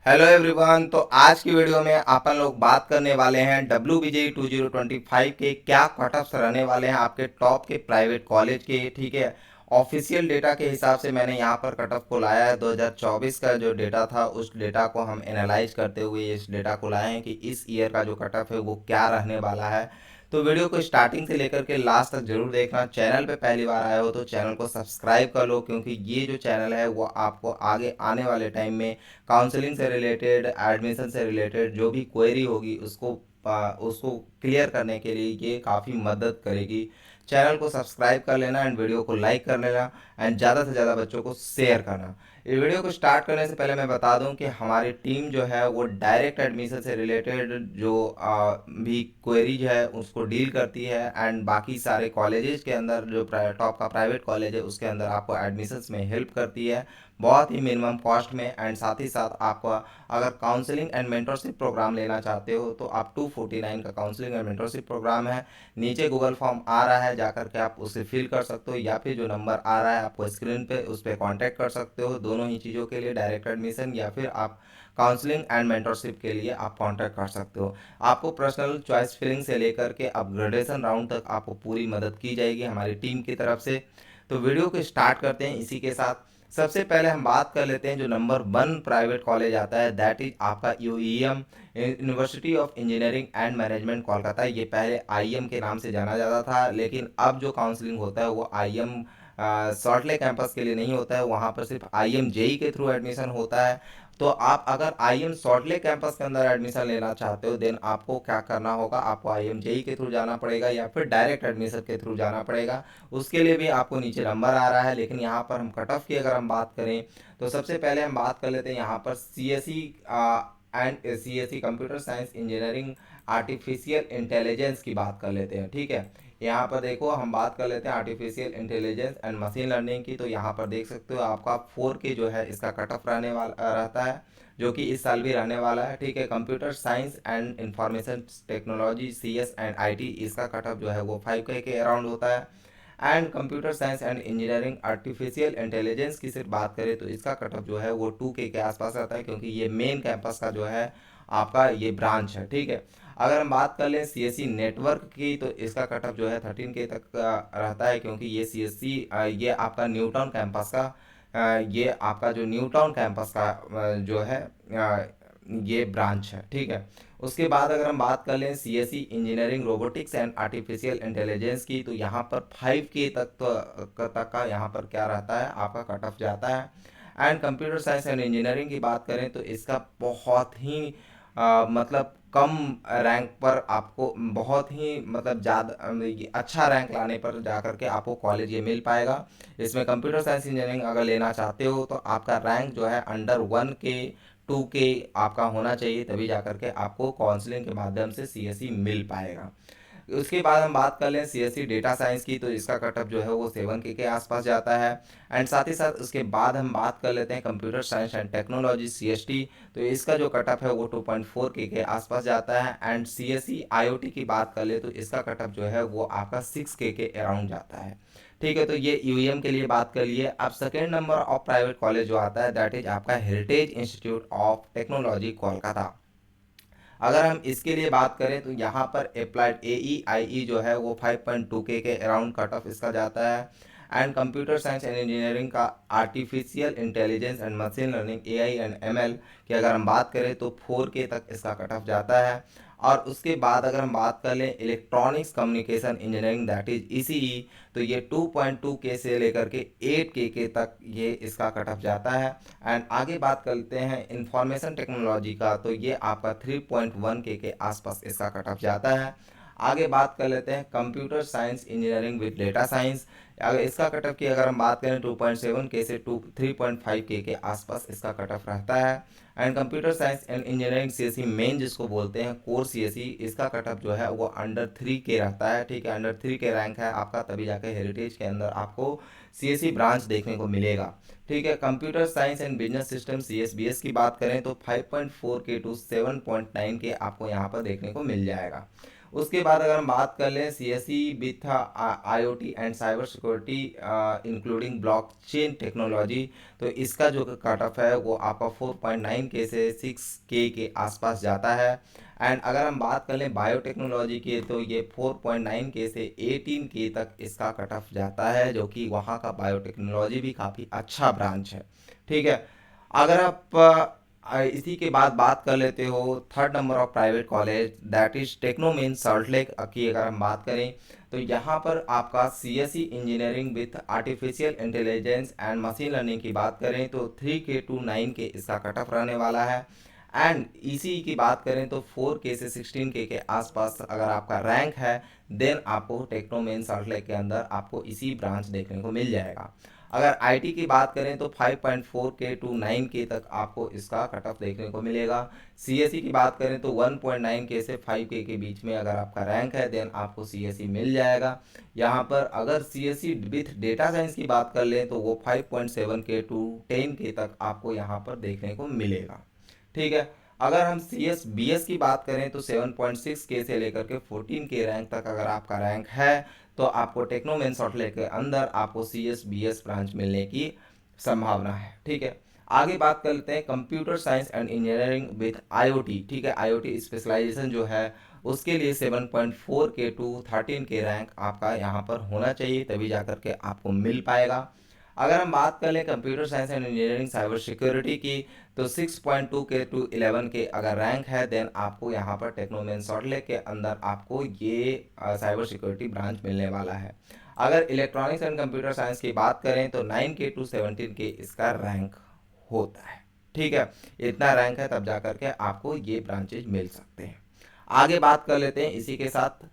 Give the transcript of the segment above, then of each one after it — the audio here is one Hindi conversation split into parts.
Hello everyone. तो आज की वीडियो में अपन लोग बात करने वाले हैं WBJ 2025 के क्या कट ऑफ्स रहने वाले हैं आपके टॉप के प्राइवेट कॉलेज के। ठीक है, ऑफिशियल डेटा के हिसाब से मैंने यहाँ पर कट ऑफ को लाया है। 2024 का जो डेटा था उस डेटा को हम एनालाइज करते हुए इस डेटा को लाए हैं कि इस ईयर का जो कट ऑफ है वो क्या रहने वाला है। तो वीडियो को स्टार्टिंग से लेकर के लास्ट तक जरूर देखना। चैनल पे पहली बार आए हो तो चैनल को सब्सक्राइब कर लो, क्योंकि ये जो चैनल है वो आपको आगे आने वाले टाइम में काउंसलिंग से रिलेटेड, एडमिशन से रिलेटेड जो भी क्वेरी होगी उसको क्लियर करने के लिए ये काफ़ी मदद करेगी। चैनल को सब्सक्राइब कर लेना एंड वीडियो को लाइक कर लेना एंड ज़्यादा से ज़्यादा बच्चों को शेयर करना। इस वीडियो को स्टार्ट करने से पहले मैं बता दूं कि हमारी टीम जो है वो डायरेक्ट एडमिशन से रिलेटेड जो भी क्वेरीज है उसको डील करती है एंड बाकी सारे कॉलेजेस के अंदर जो टॉप का प्राइवेट कॉलेज है उसके अंदर आपको एडमिशन्स में हेल्प करती है बहुत ही मिनिमम कॉस्ट में। एंड साथ ही साथ आपको अगर काउंसलिंग एंड मेंटरशिप प्रोग्राम लेना चाहते हो तो आप 249 का काउंसलिंग एंड मेंटरशिप प्रोग्राम है। नीचे गूगल फॉर्म आ रहा है, जाकर के आप उसे फिल कर सकते हो, या फिर जो नंबर आ रहा है आपको स्क्रीन पे उस पर कॉन्टैक्ट कर सकते हो। दोनों ही चीज़ों के लिए, डायरेक्ट एडमिशन या फिर आप काउंसलिंग एंड मेंटरशिप के लिए आप कांटेक्ट कर सकते हो। आपको पर्सनल चॉइस फिलिंग से लेकर के अपग्रेडेशन राउंड तक आपको पूरी मदद की जाएगी हमारी टीम की तरफ से। तो वीडियो को स्टार्ट करते हैं इसी के साथ। सबसे पहले हम बात कर लेते हैं जो नंबर 1 प्राइवेट कॉलेज आता है, दैट इज आपका UEM, university of engineering and management Kolkata. ये पहले आईएम के नाम से जाना जाता था, लेकिन अब जो काउंसलिंग होता है वो आईएम सॉल्टलेक कैंपस के लिए नहीं होता है, वहाँ पर सिर्फ आईएम जेई के थ्रू एडमिशन होता है। तो आप अगर आईएम सॉल्टलेक कैंपस के अंदर एडमिशन लेना चाहते हो देन आपको क्या करना होगा, आपको आईएम जेई के थ्रू जाना पड़ेगा या फिर डायरेक्ट एडमिशन के थ्रू जाना पड़ेगा। उसके लिए भी आपको नीचे नंबर आ रहा है। लेकिन यहाँ पर हम कट ऑफ की अगर हम बात करें तो सबसे पहले हम बात कर लेते हैं यहाँ पर CSE and CSE computer science engineering artificial intelligence की बात कर लेते हैं। ठीक है, यहाँ पर देखो हम बात कर लेते हैं artificial intelligence and machine learning की। तो यहाँ पर देख सकते हो आपका 4K जो है इसका कट ऑफ रहने वाला रहता है, जो कि इस साल भी रहने वाला है। ठीक है, computer science and information technology CS and IT इसका कट ऑफ जो है वो 5K के अराउंड होता है। And computer science and engineering artificial intelligence की सिर्फ बात करें तो इसका कट ऑफ जो है वो 2K के आसपास रहता है, क्योंकि ये मेन कैंपस का जो है आपका ये ब्रांच है। ठीक है, अगर हम बात कर लें सीएससी नेटवर्क की तो इसका कट ऑफ जो है 13K तक रहता है, क्योंकि ये सीएससी ये आपका न्यू टाउन कैंपस का ये आपका जो न्यू टाउन कैंपस का जो है ये ब्रांच है। ठीक है, उसके बाद अगर हम बात कर लें CSC engineering robotics and artificial intelligence की तो यहाँ पर 5K तक का यहाँ पर क्या रहता है आपका कट ऑफ जाता है। And computer science and engineering की बात करें तो इसका बहुत ही मतलब कम रैंक पर आपको बहुत ही मतलब ज़्यादा अच्छा रैंक लाने पर जाकर के आपको कॉलेज ये मिल पाएगा। इसमें कंप्यूटर साइंस इंजीनियरिंग अगर लेना चाहते हो तो आपका रैंक जो है अंडर 1K 2K आपका होना चाहिए, तभी जाकर के आपको काउंसलिंग के माध्यम से सीएससी मिल पाएगा। उसके बाद हम बात कर लें सीएससी डेटा साइंस की तो इसका कटअप जो है वो 7K के आसपास जाता है। एंड साथ ही साथ उसके बाद हम बात कर लेते हैं computer science and technology CST, तो इसका जो कटअप है वो 2.4K के आसपास जाता है। एंड सीएससी IoT की बात कर ले तो इसका कटअप जो है वो आपका 6K के अराउंड जाता है। ठीक है, तो ये यूएम के लिए बात कर लिए। अब second number of private college जो आता है दैट इज आपका heritage institute of technology Kolkata. अगर हम इसके लिए बात करें तो यहाँ पर अप्लाइड AEIE जो है वो 5.2K के अराउंड कट ऑफ इसका जाता है। And computer science and engineering का artificial intelligence and machine learning AI and ML की अगर हम बात करें तो 4K तक इसका कट ऑफ जाता है। और उसके बाद अगर हम बात कर लें electronics communication engineering that is ECE, तो ये 2.2K से लेकर के 8K के तक ये इसका कट ऑफ जाता है। एंड आगे बात करते हैं इंफॉर्मेशन टेक्नोलॉजी का तो ये आपका 3.1K के आसपास इसका कट ऑफ जाता है। आगे बात कर लेते हैं computer science engineering with data science. अगर इसका कट ऑफ की अगर हम बात करें 2.7K से 3.5K के आसपास इसका कट ऑफ रहता है। And computer science and engineering CSE main जिसको बोलते हैं कोर CSE, इसका कट ऑफ जो है वो अंडर 3K रहता है। ठीक है, अंडर 3K रैंक है आपका, तभी जाके हेरिटेज के अंदर आपको CSE ब्रांच देखने को मिलेगा। ठीक है, computer science and business system CSBS की बात करें तो 5.4K टू 7.9K आपको यहाँ पर देखने को मिल जाएगा। उसके बाद अगर हम बात कर लें CSE with IoT and cyber security including blockchain technology, तो इसका जो कट ऑफ है वो आपका 4.9 के से 6 के आसपास जाता है। एंड अगर हम बात कर लें बायोटेक्नोलॉजी की, तो ये 4.9 के से 18 के तक इसका कट ऑफ जाता है, जो कि वहाँ का बायोटेक्नोलॉजी भी काफ़ी अच्छा ब्रांच है। ठीक है। अगर आप इसी के बाद बात कर लेते हो third number of private college, that is Techno Main Salt Lake की अगर हम बात करें, तो यहाँ पर आपका CSE engineering with artificial intelligence and machine learning की बात करें तो 3 के टू 9 के इसका कट ऑफ रहने वाला है। एंड इसी की बात करें तो 4 के से 16 के आसपास अगर आपका रैंक है, देन आपको टेक्नोमेन सॉल्ट लेक के अंदर आपको इसी ब्रांच देखने को मिल जाएगा। अगर आईटी की बात करें तो 5.4 के टू 9 के तक आपको इसका कट ऑफ देखने को मिलेगा। सीएसई की बात करें तो 1.9 के से 5 के बीच में अगर आपका रैंक है, देन आपको सीएसई मिल जाएगा। यहाँ पर अगर सीएसई विथ डेटा साइंस की बात कर लें तो वो 5.7 के टू 10 के तक आपको यहाँ पर देखने को मिलेगा। ठीक है। अगर हम सी एस बी एस की बात करें तो 7.6 के से लेकर के 14 के रैंक तक अगर आपका रैंक है, तो आपको टेक्नोमेन सॉफ्टवेयर के अंदर आपको C S B S branch मिलने की संभावना है। ठीक है। आगे बात कर लेते हैं computer science and engineering with IoT. ठीक है। आईओटी स्पेशलाइजेशन जो है उसके लिए 7.4 के टू 13 के रैंक आपका यहाँ पर होना चाहिए, तभी जाकर के आपको मिल पाएगा। अगर हम बात कर लें computer science and engineering cyber security की, तो 6.2 के टू 11 के अगर रैंक है, देन आपको यहाँ पर टेक्नोमेन सॉल्टलेक के अंदर आपको ये साइबर सिक्योरिटी ब्रांच मिलने वाला है। अगर इलेक्ट्रॉनिक्स एंड कंप्यूटर साइंस की बात करें तो 9 के टू 17 के इसका रैंक होता है। ठीक है। इतना रैंक है तब जाकर के आपको ये ब्रांचेज मिल सकते हैं। आगे बात कर लेते हैं इसी के साथ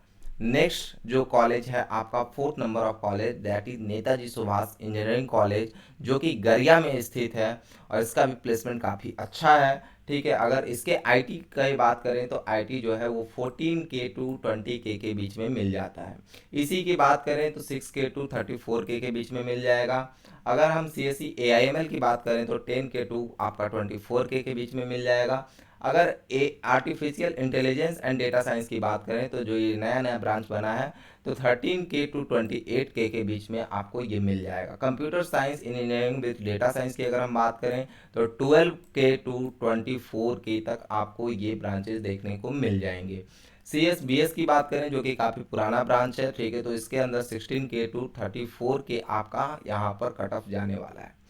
नेक्स्ट जो कॉलेज है आपका fourth number of college, that is Netaji Subhash engineering college, जो कि गरिया में स्थित है और इसका भी प्लेसमेंट काफ़ी अच्छा है। ठीक है। अगर इसके आईटी की बात करें तो आईटी जो है वो 14 के टू 20 के बीच में मिल जाता है। इसी की बात करें तो 6 के टू 34 के बीच में मिल जाएगा। अगर हम C S C A I M L की बात करें तो 10 के टू आपका 24 के बीच में मिल जाएगा। अगर ए artificial intelligence and data science की बात करें तो जो ये नया नया ब्रांच बना है, तो 13 के टू 28 के बीच में आपको ये मिल जाएगा। Computer science engineering with data science की अगर हम बात करें तो 12 के टू 24 के तक आपको ये ब्रांचेस देखने को मिल जाएंगे। सी एस बी एस की बात करें जो कि काफ़ी पुराना ब्रांच है, ठीक है, तो इसके अंदर 16 के टू 34 के आपका यहाँ पर कट ऑफ जाने वाला है।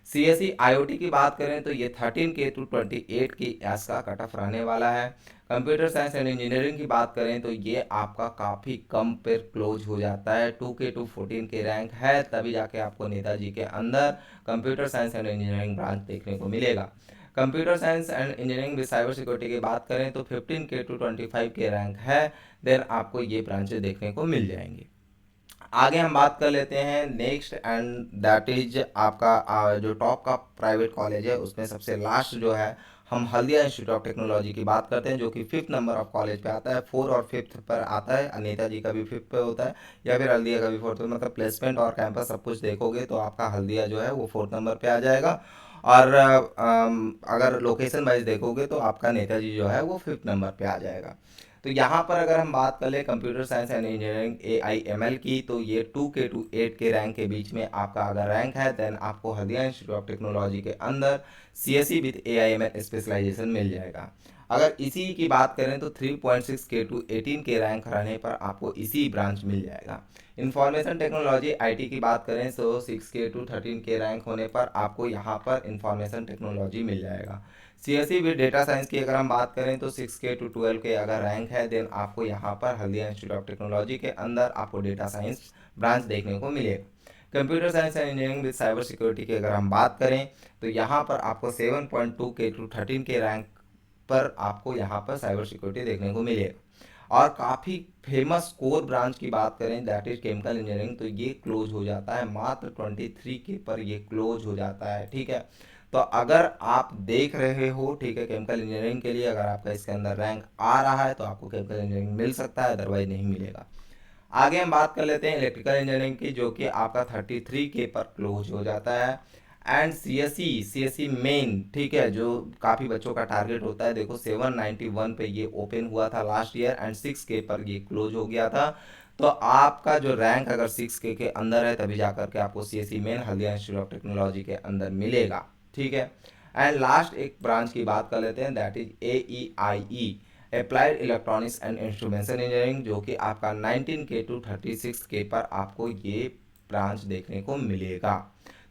सी एस सी आई ओ टी की बात करें तो ये 13 के टू 28 की एस का कट ऑफ रहने वाला है। कंप्यूटर साइंस एंड इंजीनियरिंग की बात करें तो ये आपका काफ़ी कम पर क्लोज हो जाता है, 2 के टू 14 के रैंक है, तभी जाके आपको नेताजी के अंदर computer science and engineering branch देखने को मिलेगा। Computer science and engineering with cyber security की बात करें तो 15 के टू 25 के रैंक है, देन आपको ये ब्रांचेस देखने को मिल जाएंगी। आगे हम बात कर लेते हैं नेक्स्ट, एंड दैट इज आपका जो टॉप का प्राइवेट कॉलेज है उसमें सबसे लास्ट जो है हम हल्दिया इंस्टीट्यूट ऑफ टेक्नोलॉजी की बात करते हैं, जो कि 5th नंबर ऑफ कॉलेज पे आता है। 4 और 5th पर आता है, नेताजी का भी 5th पे होता है या फिर हल्दिया का भी 4th पे, मतलब प्लेसमेंट और कैंपस सब कुछ देखोगे तो आपका हल्दिया जो है वो 4th नंबर पे आ जाएगा। और अगर लोकेशन वाइज देखोगे तो आपका नेताजी जो है वो 5th नंबर पे आ जाएगा। तो यहाँ पर अगर हम बात कर ले computer science and engineering AIML की, तो ये 2 के टू 8 के रैंक के बीच में आपका अगर रैंक है, देन आपको हल्दिया इंस्टीट्यूट ऑफ टेक्नोलॉजी के अंदर CSE विद AIML स्पेशलाइजेशन मिल जाएगा। अगर इसी की बात करें तो 3.6 के टू 18 के रैंक रहने पर आपको इसी ब्रांच मिल जाएगा। इंफॉर्मेशन टेक्नोलॉजी IT की बात करें तो 6 के टू 13 के रैंक होने पर आपको यहाँ पर इंफॉर्मेशन टेक्नोलॉजी मिल जाएगा। CSE विद डेटा साइंस की अगर हम बात करें तो 6 के टू 12 के अगर रैंक है, देन आपको यहाँ पर हल्दिया इंस्टीट्यूट ऑफ टेक्नोलॉजी के अंदर आपको डेटा साइंस ब्रांच देखने को मिलेगा। Computer science and engineering with cyber security की अगर हम बात करें तो यहाँ पर आपको 7.2 के टू 13 के रैंक पर आपको यहाँ पर साइबर सिक्योरिटी देखने को मिलेगा। और काफ़ी फेमस कोर ब्रांच की बात करें दैट इज केमिकल इंजीनियरिंग, तो ये क्लोज हो जाता है मात्र 23 के पर ये क्लोज हो जाता है। ठीक है। तो अगर आप देख रहे हो, ठीक है, केमिकल इंजीनियरिंग के लिए अगर आपका इसके अंदर रैंक आ रहा है तो आपको केमिकल इंजीनियरिंग मिल सकता है, अदरवाइज नहीं मिलेगा। आगे हम बात कर लेते हैं इलेक्ट्रिकल इंजीनियरिंग की, जो कि आपका 33 के पर क्लोज हो जाता है। एंड सीएससी मेन, ठीक है, जो काफ़ी बच्चों का टारगेट होता है, देखो 791 पे ये ओपन हुआ था लास्ट ईयर एंड 6K पर ये क्लोज हो गया था। तो आपका जो रैंक अगर 6K के अंदर है तभी जाकर के आपको CSC main Haldia institute of technology के अंदर मिलेगा, ठीक है। एंड लास्ट एक ब्रांच की बात कर लेते हैं, that is AEIE, applied electronics and instrumentation engineering, जो कि आपका 19K टू 36K पर आपको ये ब्रांच देखने को मिलेगा।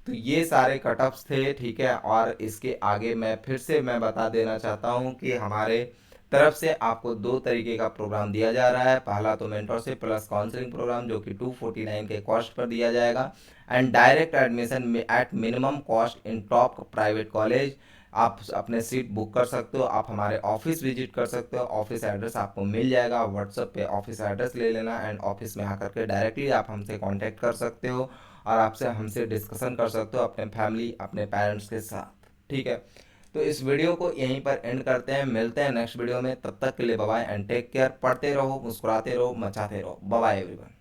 तो ये सारे कटअप्स थे, ठीक है। और इसके आगे मैं फिर से मैं बता देना चाहता हूँ कि हमारे तरफ से आपको 2 तरीके का प्रोग्राम दिया जा रहा है। पहला तो मेंटरशिप प्लस काउंसलिंग प्रोग्राम, जो कि 249 के कॉस्ट पर दिया जाएगा, and direct admission at minimum cost in top private college. आप अपने सीट बुक कर सकते हो, आप हमारे ऑफिस विजिट कर सकते हो, ऑफिस एड्रेस आपको मिल जाएगा, व्हाट्सएप पे ऑफिस एड्रेस ले लेना एंड ऑफिस में आकर के डायरेक्टली आप हमसे कांटेक्ट कर सकते हो और आपसे हमसे डिस्कशन कर सकते हो अपने फैमिली, अपने पेरेंट्स के साथ, ठीक है। तो इस वीडियो को यहीं पर एंड करते हैं, मिलते हैं नेक्स्ट वीडियो में, तब तक के लिए bye bye and take care. पढ़ते रहो, मुस्कुराते रहो, मचाते रहो, बाय बाय एवरीवन।